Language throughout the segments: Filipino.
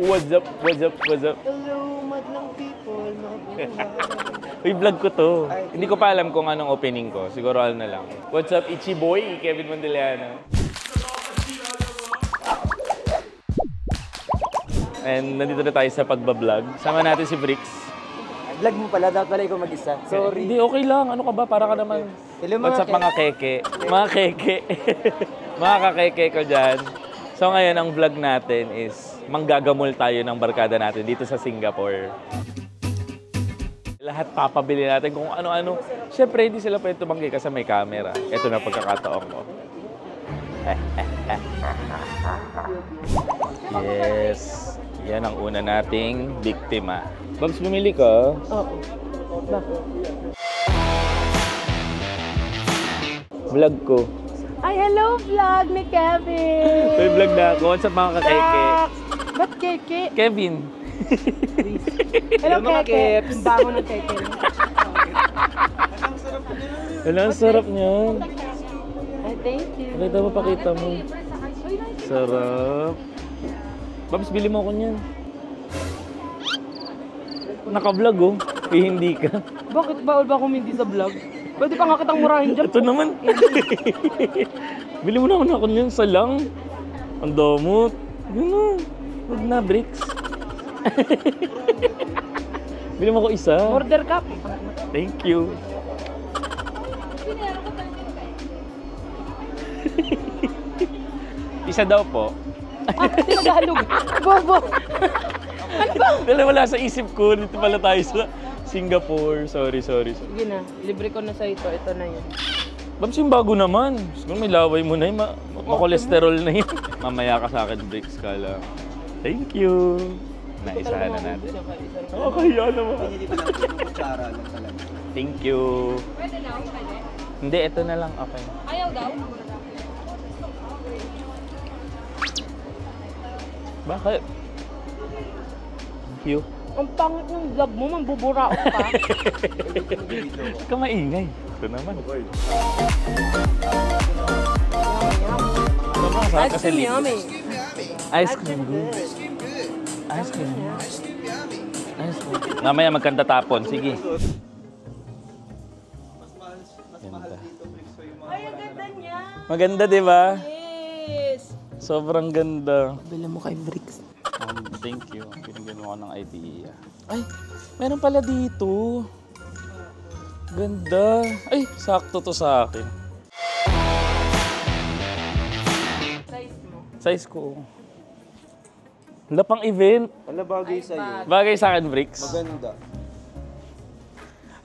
What's up? What's up? What's up? Hello, madlang people, mabuhay. Uy, vlog ko to. Hindi ko pa alam kung anong opening ko. Siguro na lang. What's up, Ichi Boy? Kevin Mondeliano. And nandito na tayo sa pagbablog. Sama natin si Brix. Vlog mo pala, dapat pala ikaw mag-isa. Sorry. Hindi, okay lang. Ano ka ba? Para ka naman. Hello, What's up mga keke? Mga keke. Mga kakeke ko dyan. So ngayon, ang vlog natin is manggagamol tayo ng barkada natin dito sa Singapore. Lahat papabili natin kung ano-ano. Siyempre, hindi sila pwede tumanggi kasi may camera. Ito na pagkakataon ko. Yes. Yan ang una nating biktima. Babs, bumili ka? Oo. Bakit? Vlog ko. Ay, hello vlog ni Kevin! May vlog na ako. What's up mga kakeke? Ba't keke? Kevin. Hello, keke. Ang bango ng keke. Wala, ang sarap niyan. Ay, thank you. Pakita mo, pakita mo. Sarap. Babs, bili mo ako niyan. Naka-vlog oh. Hindi ka. Bakit bawal ba akong hindi sa vlog? Pwede pa nga kitang murahin dyan. Ito naman. Bili mo naman ako niyan sa lang. Ang damot. Yun na. Huwag na, Brix. Bili mo ako isa. Order cup. Thank you. Isa daw po. Tinagalog. Bobo. Ano ba? Wala sa isip ko. Dito pala tayo sa Singapore. Sorry. Sige na. Libre ko na sa ito. Ito na yun. Babs, yung bago naman. Siguro may laway mo na yun. Ma-cholesterol na yun. Mamaya ka sa akin, Brix. Kala. Thank you. Naisahan na natin. Kaya naman. Thank you. Pwede daw? Pwede? Hindi, ito na lang. Okay. Ayaw daw? Bakit? Thank you. Ang pangit ng vlog mo, mambuburaot ka. Huwag ka maingay. Ito naman. Sobrang sarap Ice kasi cream linis. yummy. Ice cream good. Ice cream. Ice cream. Mamaya magkanta tapon. Sige. Ganda. Ay, ang ganda niya. Maganda, di ba? Yes. Sobrang ganda. Bila mo kay Brix. Thank you. Binigyan mo ako ng idea. Ay, meron pala dito. Ganda. Ay, sakto to sa akin. Size mo. Size ko. Wala pang event. Wala bagay sa'yo. Bagay sa akin, Brix. Maganda.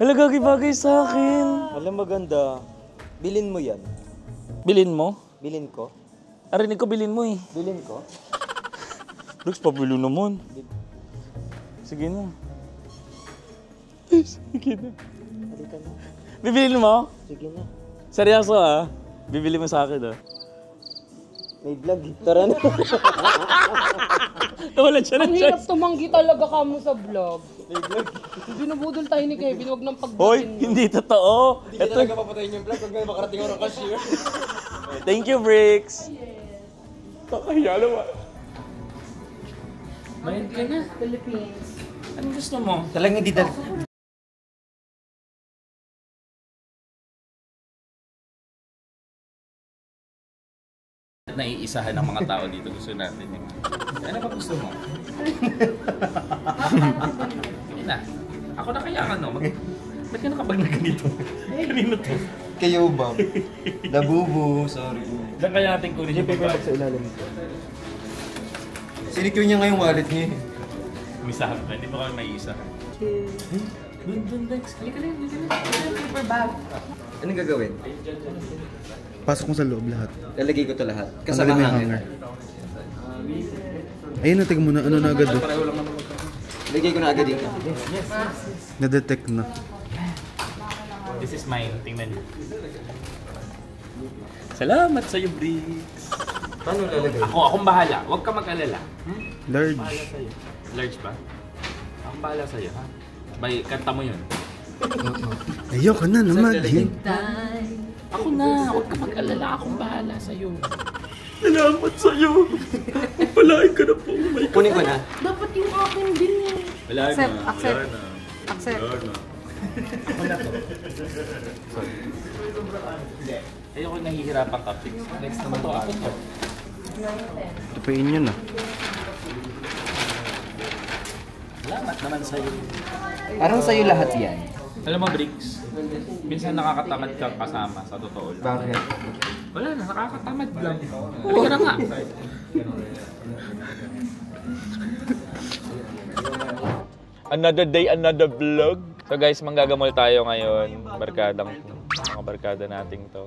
Wala bagay sa akin. Wala maganda. Bilin mo yan. Bilin mo? Bilin ko? Arinig ko, bilin mo eh. Bilin ko? Brix, pabilo naman. Sige na. Sige na. Halika na. Bibilin mo? Sige na. Seryoso ah. Bibili mo sa akin ah. May vlog. Tara na. Nawalan siya ng Ang hirap chance. tumanggi talaga ka mo sa vlog. Binubudol tayo ni Kevin, huwag nang Hoy, pagbatin mo. hindi totoo. Hindi talaga papatayin yung vlog. Huwag na makarating ako ng cashier. Thank you, Brix. Kakahiya naman. Bayad ka na. Philippines. Anong gusto mo? Talagang hindi dal... Naiisahan ng mga tao dito. Gusto natin yung... Ano ba gusto mo? Hindi na. Ako na kaya ano? Ba't ka nakabag na ganito? Kanino to? Kayo ba? Nabubo. Sorry. Diyan kaya natin kunin yung paper sa ilalim. Sinicure niya nga yung wallet niya. Umisahan ka. Hindi ba kami may isa? Dun, Dex. Halika na. Super bag. Anong gagawin? Pasok mo sa loob lahat. Lalagay ko to lahat. Tanggalin Kasama mo yung hangin. hanger. Ayun na, tingnan mo na. Ano na agad doon? Lagay ko na agad dito. Na-detect na. This is mine. Tingnan niyo. Salamat sa'yo, Brix. Paano lalagay? Akong bahala. Huwag ka mag-alala. Large. Bahala sa'yo. Large ba? Akong bahala sa'yo, ha? Sabay, kanta mo yun. Ayoko na naman. lalagay? Ako na. Huwag ka mag-alala. Akong bahala sa'yo. Salamat sa'yo. Palain ka na po. Kunin ko na. Dapat yung akin din eh. Wala Accept, na. accept. Wala na. Accept. Wala na. Ayoko nahihirapan ka, Fix. Next naman to ako to. Ito pa yun yun ah. Salamat naman sa'yo. Parang sa'yo lahat yan. Alam mo, Briggs, minsan nakakatamad kang kasama, sa totoo lang. Bakit? Wala na, nakakatamad lang. Halika na nga. Another day, another vlog. So guys, manggagamol tayo ngayon. Mga barkada nating to.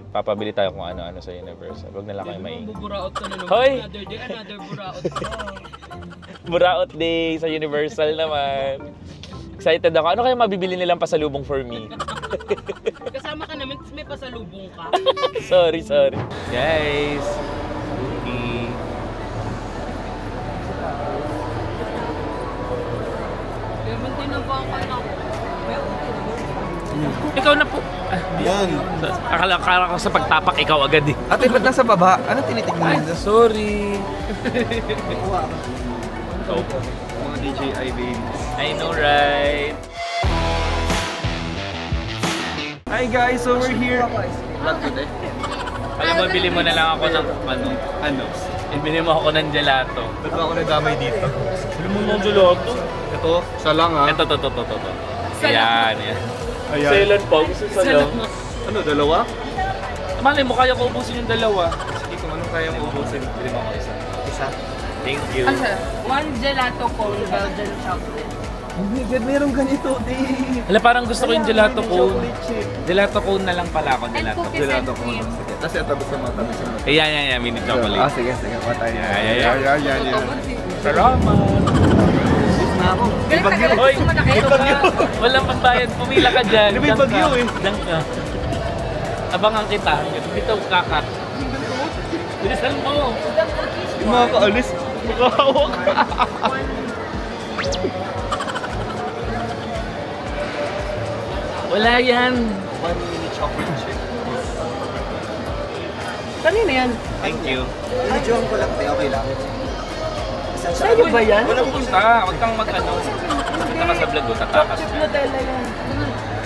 Papabili tayo kung ano-ano sa Universal. Huwag na lang kayo maingay. Buraot ka na naman. Hoy! Another day, another buraot. Buraot day sa Universal naman. Excited ako. Ano kaya mabibili nilang pasalubong for me? Kasama ka namin, tapos may pasalubong ka. sorry. Guys. Okay. Kaya mantinabang ka na. Ikaw na po. Yan. Akala ko sa pagtapak, ikaw agad eh. Ate, ba't nasa baba? Ano tinitignan nito? Sorry. Mga DJI babies. I know, right? Hi guys, so we're here. Alam mo, bili mo na lang ako ng ano? Bili mo ako ng gelato. Ba't ba ako nadamay dito? Bili mo ng gelato? Ito, isa lang ah. Ito. Yan. Ayan. Sailan pa, gusto sa lang. Ano, dalawa? Malay mo, kaya ko ubusin yung dalawa. Sige, kung anong kaya mo ubusin, bili mo ako isa. Isa? Thank you. Ano siya? One gelato cone, Belgian chocolate. Oh my God, merong ganito, Dave. Hala, parang gusto ko yung gelato cone. Gelato cone na lang pala ako, gelato cone. Gelato ko. Sige. Tapos ito, gusto mo, tapos mo. Yan, mini chocolate. Sige, patay. Yan. Salamat. Na ako. Galing na galing. Hoy, Gusto mo na kayo ba? walang pambayad. Pumila ka dyan. May bagyo eh. Diyan ka. Abangan kita. Dito kakat. Bilisan mo. Yung mga kaalis, makahawak. Wala yan. One mini chocolate chip. Kanina yan. Thank you. Medyo ko lang, okay lang. Sa'yo ba yan? Walang pusta. Huwag kang mag-ano. Kita ka sa vlog ko. Tatakas. Nutella yan.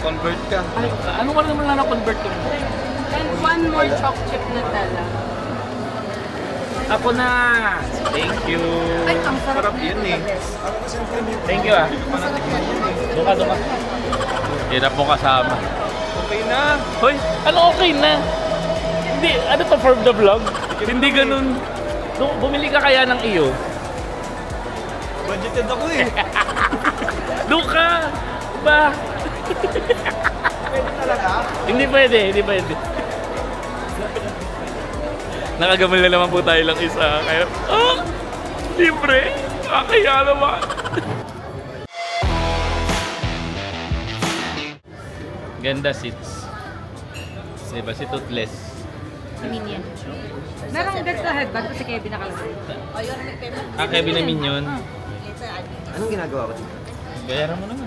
Convert ka. Ano ka naman lang na-convert ko? And one more choc chip Nutella. Ako na. Thank you. Ay, ang sarap Sarap yun eh. Thank you ah. Doon ka. Hirap mo kasama. Okay na. Hoy, ano okay na? Hindi, ano to for the vlog? Hindi ganun. Bumili ka kaya ng iyo? Budgeted ako eh. Doon ka! Ba? Pwede talaga? Hindi pwede. Nakagamol na naman po tayo lang isa. Kaya, libre! Kaya naman! Ganda seats. Diba si Toothless? Minion. Merong deck sa headband kasi Kevin nakalagay. Kevin na Minion. Anong ginagawa ko dito? Bayaran mo naman.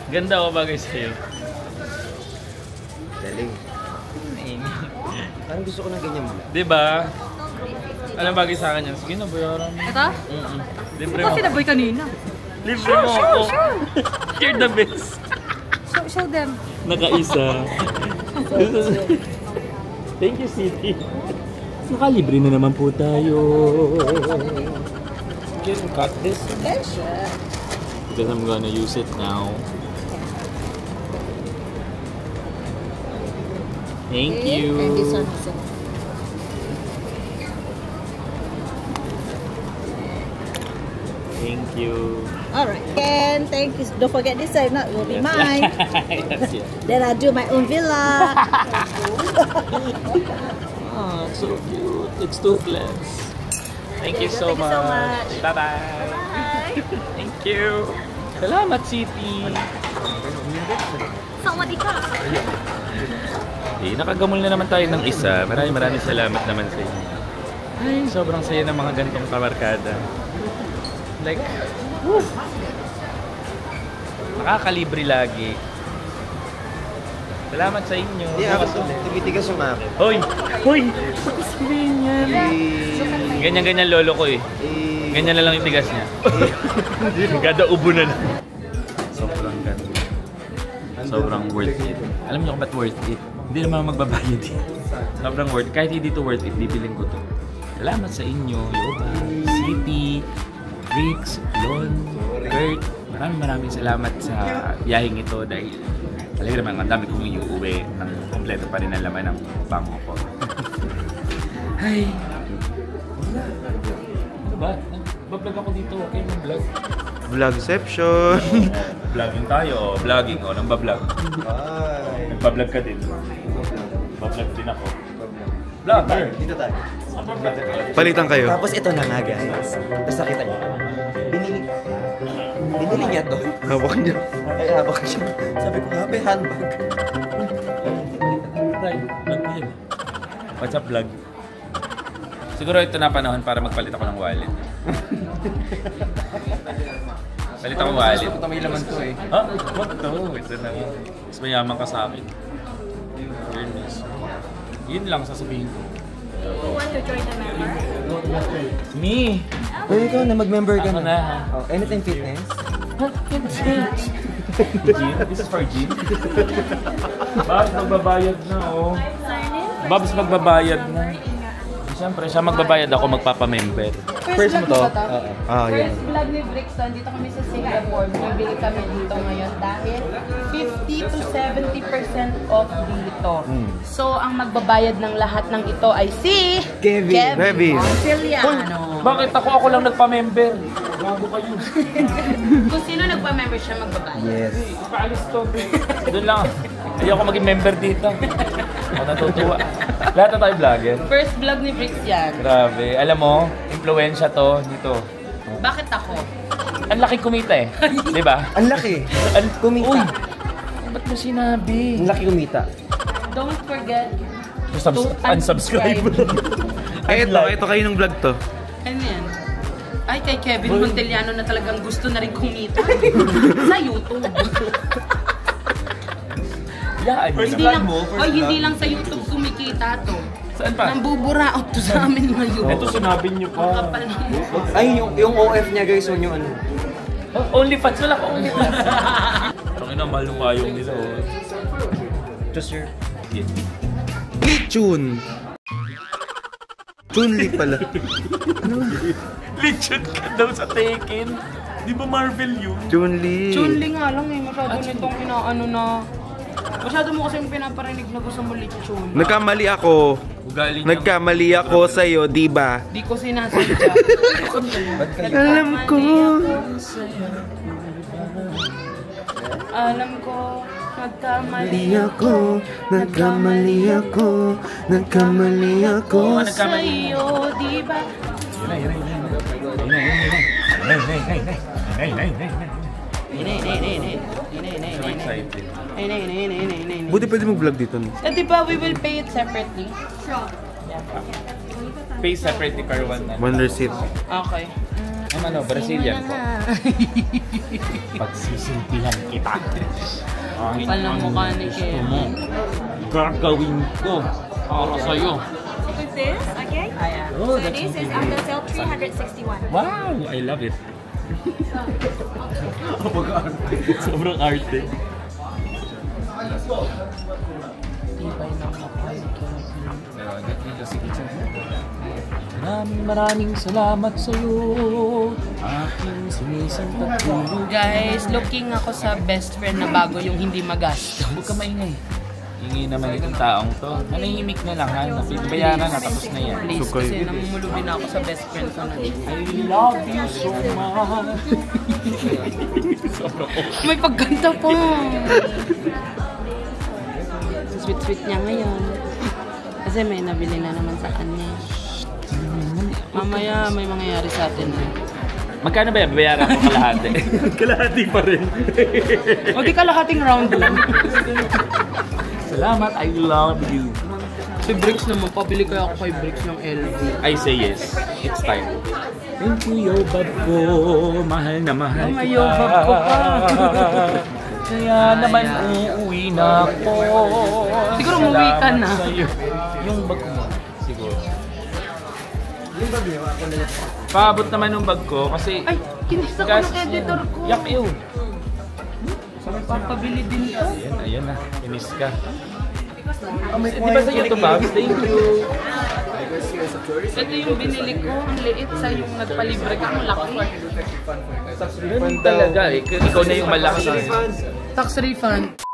Ganda ako bagay sa'yo. Galing. Parang gusto ko ng ganyan mula. Diba? Anong bagay sa akin yan? Sige na, bayaran mo. Ito? Libre Ito mo. sinaboy kanina. Libre mo ako. You're the best. Show them. Nakaisa. Thank you, City. Nakalibre na naman po tayo. Can you cut this? Because I'm gonna use it now. Thank you. And this one also. Thank you. Alright, Ken, thank you. Don't forget this side, not will be mine. Yes. Then I'll do my own villa. Oh, it's so cute. It's Toothless. Thank you so Thank you so much. Bye-bye. Thank you. Salamat, City. Sawadika. Nakagamol na naman tayo ng isa. Maraming salamat naman sa inyo. Ay, sobrang saya ng mga gantong kamarkada. Like, nakakalibre lagi. Salamat sa inyo. Hindi ako tumitigas yung akin. Hoy! Hoy! Bakit sabihin yan? Ganyan-ganyan lolo ko eh. Ganyan na lang yung tigas niya. Kada ubo na lang. Sobrang ganda. Sobrang worth it. Alam niyo kung ba't worth it? Hindi naman magbabayad eh. Sobrang worth it. Kahit hindi to worth it, bibiling ko to. Salamat sa inyo, Yoba, City, Bricks, Lon, Kurt. Maraming salamat sa biyaheng ito dahil talaga naman ang dami kong iuwi ng kompleto pa rin ang laman ng bango ko. Ay! Ano ba? Nag-vlog ako dito. Okay, mag-vlog. Vlogception. Vlogging tayo. Vlogging. O, nang ba-vlog? Nagpa-vlog ka din. Ba-vlog din ako. Vlogger. Dito tayo. Palitan kayo. Tapos ito na nga guys. Tapos nakita niyo. Binili niya to. Hawak niya. Ay, habak siya. Sabi ko, happy handbag. Vlog ko yun. What's up, vlog? Siguro ito na panahon para magpalit ako ng wallet. Palit ako wallet. Ito may laman to eh. Ha? What to? Ito na yun. Mas mayaman ka sa akin. Fairness. Yun lang sasabihin ko. Who want to join the member? Me! Pero ikaw na mag-member ka Ako na. na. Oh, anything fitness? Gym? This is for gym? Babs, magbabayad na oh. Babs, magbabayad na. Siyempre, siya magbabayad ako, magpapamember. First vlog mo ba ito? Yun. First vlog ni Brixton, dito kami sa Singapore. Bumibili kami dito ngayon dahil 50 to 70% off dito. So, ang magbabayad ng lahat ng ito ay si Kevin. Montiliano. Bakit ako lang nagpa-member? Bago kayo. Kung sino nagpa-member siya magbabayad. Yes. Paalis to. Doon lang. Ayoko maging member dito. Ako natutuwa. Lahat na tayo vlogger. First vlog ni Brix yan. Grabe. Alam mo, impluensya to dito. Bakit ako? Ang laki kumita eh. Di ba? Ang laki. Kumita. Uy! Ba't mo sinabi? Ang laki kumita. Don't forget To unsubscribe. Ito kayo ng vlog to. Ano yan? Ay, kay Kevin Montiliano na talagang gusto na rin kumita. Sa YouTube. Yaan mo Hindi lang, hindi lang sa YouTube kumikita to. Saan pa? Nambuburaot to sa amin ngayon. Ito sinabi niyo pa. Kapal ng mukha. Ay, yung OF niya guys, yun yung ano. OnlyFans. Wala ka OnlyFans. Parang inamahal ng payong nila. Just your... Yeah. Chun. Chun-Li pala. Lechon ka daw sa Tekken. Di ba Marvel yun? Chun-Li. Chunli nga lang eh. Masyado nitong inaano na... Masyado mo kasing pinaparinig na gusto mo lechon. Nagkamali ako. Ugali niya. Nagkamali ako sa'yo, di ba? Di ko sinasadya. Alam ko. Alam ko. Nagkamali ako. Nagkamali ako. Nagkamali ako. sa iyo, di ba? So excited. Buti pwede mag-vlog dito. No? Eh, di ba we will pay it separately? Pay separately per one. One receipt. Okay. Ang ano, Brazilian po. Pagsisilbihan kita. Kapal ng mukha ni Kevin. Gagawin ko para sa'yo. With this, okay? Oh, So this is after sale 361. Wow! I love it. Sobrang arte. Tibay ng mukha ni Kevin. Maraming salamat sa'yo. Aking sinisang pagtulog. Guys, looking ako sa best friend na bago yung hindi magastos. Huwag ka maingay. Hingi naman itong taong to. Manahimik na lang ha. Bayaran na, tapos na yan. Please, kasi namumulubi na ako sa best friend ko na. I love you so much. May pagkanta po. Sweet-sweet niya ngayon. Kasi may nabili na naman sa kanya. Mamaya may mangyayari sa atin. Magkano ba yan? Bayaran ko kalahati. Kalahati pa rin. O di kalahating round lang. Salamat, I love you. Si Bricks naman, pabili kaya ako kay Bricks ng LV. I say yes. It's time. Thank you, Yobab ko. Mahal na mahal Oh, may kita. Yobab ko pa. Kaya naman uuwi na ako. Siguro umuwi ka na. Sa'yo. Yung bag mo, siguro. Paabot naman yung bag ko kasi... Ay, kinisa ko ng editor ko. Yak yun. Papabili din to. Ayan na. Kinis ka. Di ba sa'yo ito, Babs? Thank you. Ito yung binili ko. Ang liit sa yung nagpalibre ka. Ang laki. Ganun talaga eh. Ikaw na yung malaki. Tax refund.